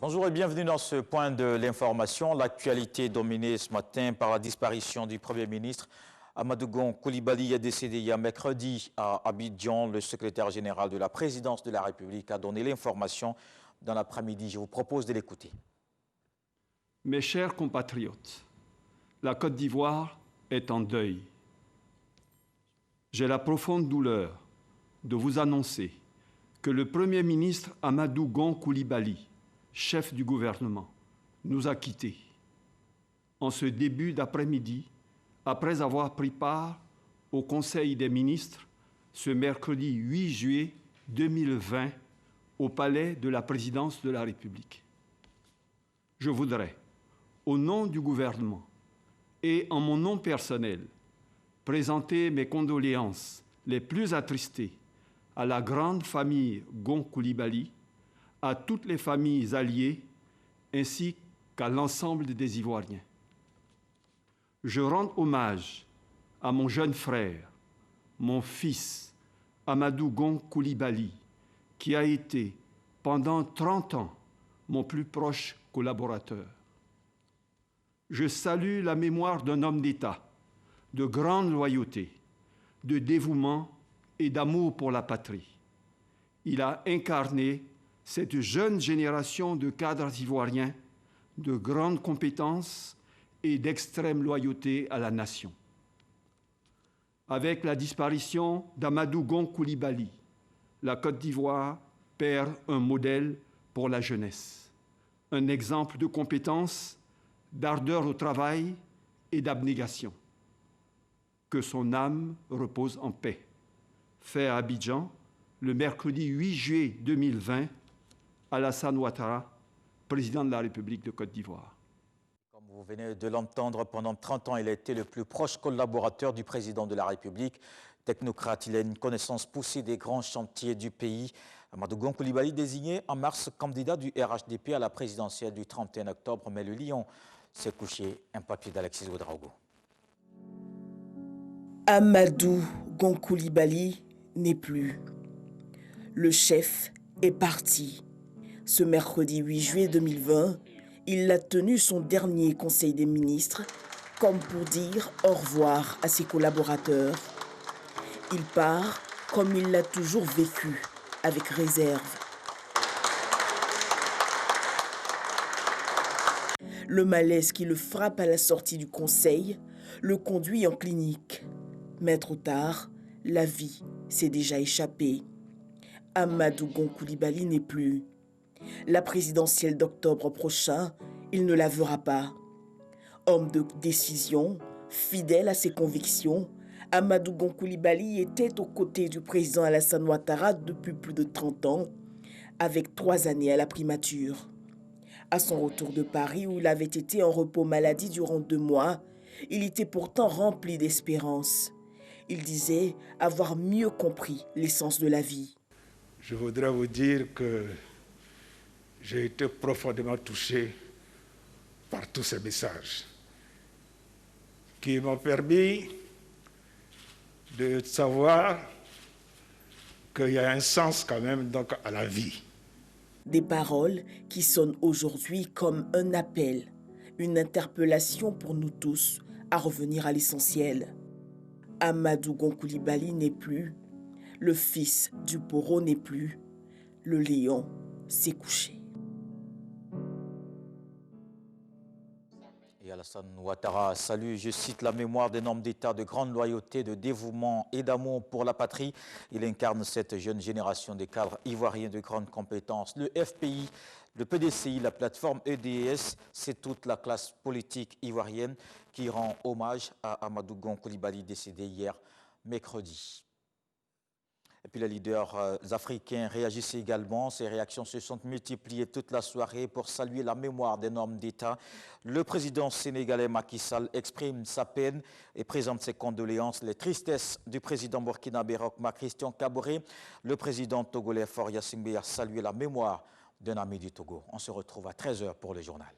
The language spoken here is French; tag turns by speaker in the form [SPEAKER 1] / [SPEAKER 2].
[SPEAKER 1] Bonjour et bienvenue dans ce point de l'information. L'actualité est dominée ce matin par la disparition du Premier ministre. Amadou Gon Coulibaly est décédé hier mercredi à Abidjan. Le secrétaire général de la présidence de la République a donné l'information dans l'après-midi. Je vous propose de l'écouter.
[SPEAKER 2] Mes chers compatriotes, la Côte d'Ivoire est en deuil. J'ai la profonde douleur de vous annoncer que le Premier ministre Amadou Gon Coulibaly, chef du gouvernement, nous a quittés. En ce début d'après-midi, après avoir pris part au Conseil des ministres ce mercredi 8 juillet 2020 au palais de la présidence de la République. Je voudrais, au nom du gouvernement et en mon nom personnel, présenter mes condoléances les plus attristées à la grande famille Gon Coulibaly, à toutes les familles alliées, ainsi qu'à l'ensemble des Ivoiriens. Je rends hommage à mon jeune frère, mon fils, Amadou Gon Coulibaly, qui a été, pendant 30 ans, mon plus proche collaborateur. Je salue la mémoire d'un homme d'État, de grande loyauté, de dévouement et d'amour pour la patrie. Il a incarné cette jeune génération de cadres ivoiriens de grandes compétences et d'extrême loyauté à la nation. Avec la disparition d'Amadou Gon Coulibaly, la Côte d'Ivoire perd un modèle pour la jeunesse, un exemple de compétence, d'ardeur au travail et d'abnégation. Que son âme repose en paix. Fait à Abidjan, le mercredi 8 juillet 2020, Alassane Ouattara, président de la République de Côte d'Ivoire.
[SPEAKER 1] Comme vous venez de l'entendre, pendant 30 ans, il a été le plus proche collaborateur du président de la République. Technocrate, il a une connaissance poussée des grands chantiers du pays. Amadou Gon Coulibaly, désigné en mars candidat du RHDP à la présidentielle du 31 octobre, mais le lion s'est couché. Un papier d'Alexis Ouedraogo.
[SPEAKER 3] Amadou Gon Coulibaly n'est plus. Le chef est parti. Ce mercredi 8 juillet 2020, il a tenu son dernier conseil des ministres, comme pour dire au revoir à ses collaborateurs. Il part comme il l'a toujours vécu, avec réserve. Le malaise qui le frappe à la sortie du conseil le conduit en clinique. Mais trop tard, la vie s'est déjà échappée. Amadou Gon Coulibaly n'est plus. La présidentielle d'octobre prochain, il ne la verra pas. Homme de décision, fidèle à ses convictions, Amadou Gon Coulibaly était aux côtés du président Alassane Ouattara depuis plus de 30 ans, avec 3 années à la primature. À son retour de Paris, où il avait été en repos maladie durant 2 mois, il était pourtant rempli d'espérance. Il disait avoir mieux compris l'essence de la vie.
[SPEAKER 4] Je voudrais vous dire que j'ai été profondément touché par tous ces messages qui m'ont permis de savoir qu'il y a un sens quand même donc à la vie.
[SPEAKER 3] Des paroles qui sonnent aujourd'hui comme un appel, une interpellation pour nous tous à revenir à l'essentiel. Amadou Gon Coulibaly n'est plus, le fils du Poro n'est plus, le lion s'est couché.
[SPEAKER 1] Et Alassane Ouattara salue, je cite, la mémoire d'un homme d'État de grande loyauté, de dévouement et d'amour pour la patrie. Il incarne cette jeune génération de cadres ivoiriens de grande compétence. Le FPI, le PDCI, la plateforme EDS, c'est toute la classe politique ivoirienne qui rend hommage à Amadou Gon Coulibaly, décédé hier mercredi. Et puis les leaders africains réagissaient également. Ces réactions se sont multipliées toute la soirée pour saluer la mémoire d'un homme d'État. Le président sénégalais Macky Sall exprime sa peine et présente ses condoléances. Les tristesses du président burkinabé Roch-Marc Christian Kaboré. Le président togolais Faure Gnassingbé a salué la mémoire d'un ami du Togo. On se retrouve à 13h pour le journal.